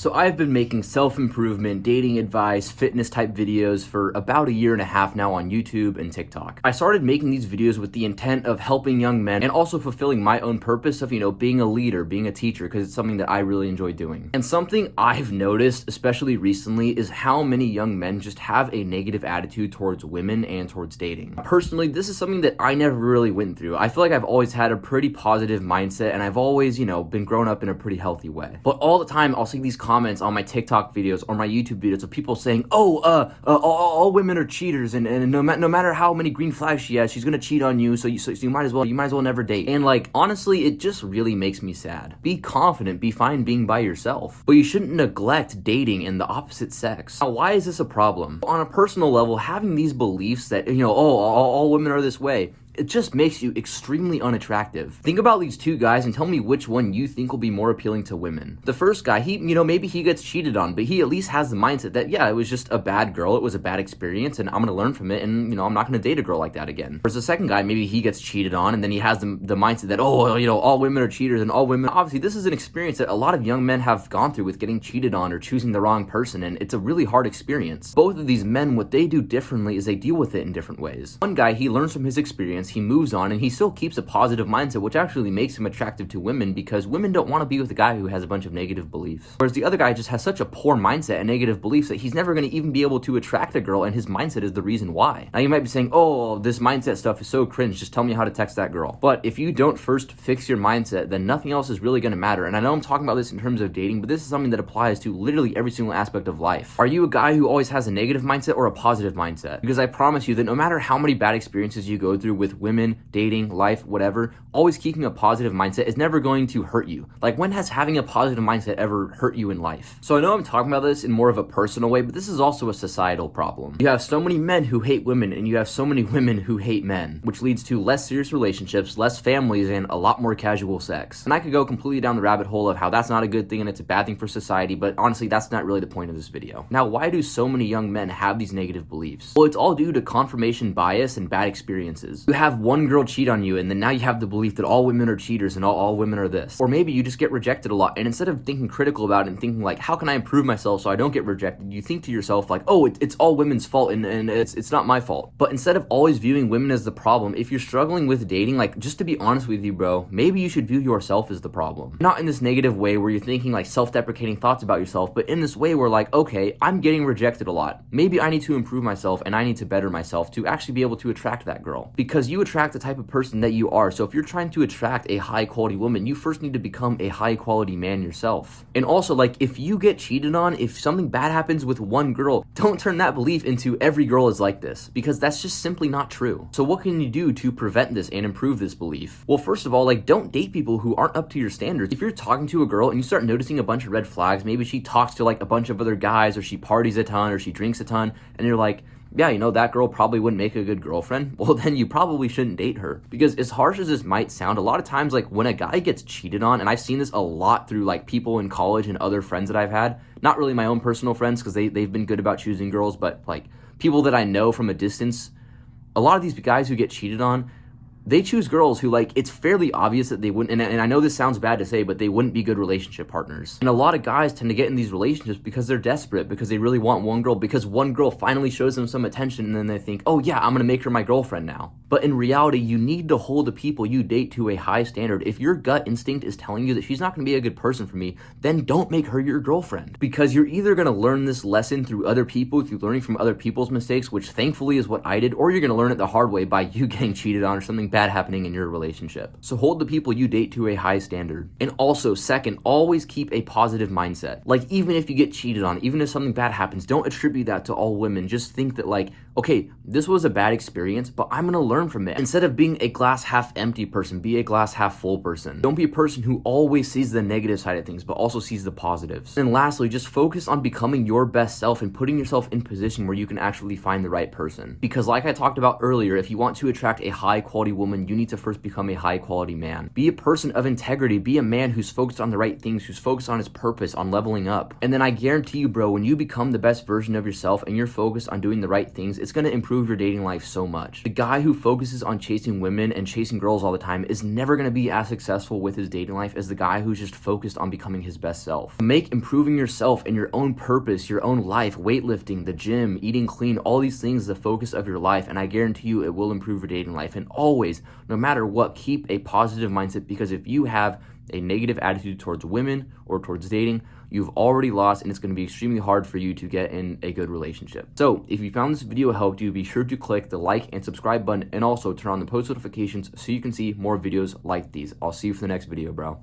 So I've been making self-improvement, dating advice, fitness type videos for about a year and a half now on YouTube and TikTok. I started making these videos with the intent of helping young men and also fulfilling my own purpose of, being a leader, being a teacher, because it's something that I really enjoy doing. And something I've noticed, especially recently, is how many young men just have a negative attitude towards women and towards dating. Personally, this is something that I never really went through. I feel like I've always had a pretty positive mindset and I've always, been grown up in a pretty healthy way. But all the time, I'll see these comments on my TikTok videos or my YouTube videos of people saying, all women are cheaters, and no matter how many green flags she has, she's gonna cheat on you, so you might as well never date. And honestly, it just really makes me sad. Be confident, be fine being by yourself, but you shouldn't neglect dating in the opposite sex. Now, why is this a problem? On a personal level, having these beliefs that, all women are this way, it just makes you extremely unattractive. Think about these two guys and tell me which one you think will be more appealing to women. The first guy, maybe he gets cheated on, but he at least has the mindset that, yeah, it was just a bad girl, it was a bad experience, and I'm gonna learn from it, and, I'm not gonna date a girl like that again. Whereas the second guy, maybe he gets cheated on, and then he has the mindset that, all women are cheaters, and all women... Obviously, this is an experience that a lot of young men have gone through with getting cheated on or choosing the wrong person, and it's a really hard experience. Both of these men, what they do differently is they deal with it in different ways. One guy, he learns from his experience, he moves on, and he still keeps a positive mindset, which actually makes him attractive to women because women don't want to be with a guy who has a bunch of negative beliefs. Whereas the other guy just has such a poor mindset and negative beliefs that he's never going to even be able to attract a girl, and his mindset is the reason why. Now you might be saying, oh, this mindset stuff is so cringe, just tell me how to text that girl. But if you don't first fix your mindset, then nothing else is really going to matter. And I know I'm talking about this in terms of dating, but this is something that applies to literally every single aspect of life. Are you a guy who always has a negative mindset or a positive mindset? Because I promise you that no matter how many bad experiences you go through with women, dating, life, whatever, always keeping a positive mindset is never going to hurt you. When has having a positive mindset ever hurt you in life? So I know I'm talking about this in more of a personal way, but this is also a societal problem. You have so many men who hate women, and you have so many women who hate men, which leads to less serious relationships, less families, and a lot more casual sex. And I could go completely down the rabbit hole of how that's not a good thing and it's a bad thing for society, but honestly, that's not really the point of this video. Now, why do so many young men have these negative beliefs? Well, it's all due to confirmation bias and bad experiences. You have one girl cheat on you, and then now you have the belief that all women are cheaters and all women are this. Or maybe you just get rejected a lot, and instead of thinking critical about it and thinking how can I improve myself so I don't get rejected, you think to yourself it's all women's fault and it's not my fault. But instead of always viewing women as the problem, if you're struggling with dating, just to be honest with you, bro, maybe you should view yourself as the problem. Not in this negative way where you're thinking self-deprecating thoughts about yourself, but in this way where okay, I'm getting rejected a lot. Maybe I need to improve myself and I need to better myself to actually be able to attract that girl. Because you attract the type of person that you are. So if you're trying to attract a high quality woman, you first need to become a high quality man yourself. And also, if you get cheated on, if something bad happens with one girl, don't turn that belief into every girl is like this, because that's just simply not true. So what can you do to prevent this and improve this belief? Well, first of all, don't date people who aren't up to your standards. If you're talking to a girl and you start noticing a bunch of red flags, maybe she talks to a bunch of other guys, or she parties a ton, or she drinks a ton, and you're yeah, that girl probably wouldn't make a good girlfriend, well, then you probably shouldn't date her. Because as harsh as this might sound, a lot of times, when a guy gets cheated on, and I've seen this a lot through, people in college and other friends that I've had, not really my own personal friends, because they've been good about choosing girls, but, people that I know from a distance, a lot of these guys who get cheated on, they choose girls who, it's fairly obvious that they wouldn't, and I know this sounds bad to say, but they wouldn't be good relationship partners. And a lot of guys tend to get in these relationships because they're desperate, because they really want one girl, because one girl finally shows them some attention, and then they think, oh yeah, I'm gonna make her my girlfriend now. But in reality, you need to hold the people you date to a high standard. If your gut instinct is telling you that she's not gonna be a good person for me, then don't make her your girlfriend. Because you're either gonna learn this lesson through other people, through learning from other people's mistakes, which thankfully is what I did, or you're gonna learn it the hard way by you getting cheated on or something bad happening in your relationship. So hold the people you date to a high standard. And also, second, always keep a positive mindset. Even if you get cheated on, even if something bad happens, don't attribute that to all women. Just think that okay, this was a bad experience, but I'm gonna learn from it. Instead of being a glass half empty person, be a glass half full person. Don't be a person who always sees the negative side of things, but also sees the positives. And lastly, just focus on becoming your best self and putting yourself in position where you can actually find the right person. Because like I talked about earlier, if you want to attract a high quality woman, you need to first become a high quality man. Be a person of integrity. Be a man who's focused on the right things, who's focused on his purpose, on leveling up. And then I guarantee you, bro, when you become the best version of yourself and you're focused on doing the right things, it's going to improve your dating life so much. The guy who focuses on chasing women and chasing girls all the time is never going to be as successful with his dating life as the guy who's just focused on becoming his best self. Make improving yourself and your own purpose, your own life, weightlifting, the gym, eating clean, all these things the focus of your life, and I guarantee you it will improve your dating life. And always, no matter what, keep a positive mindset, because if you have a negative attitude towards women or towards dating, you've already lost, and it's going to be extremely hard for you to get in a good relationship. So if you found this video helped you, be sure to click the like and subscribe button, and also turn on the post notifications so you can see more videos like these. I'll see you for the next video, bro.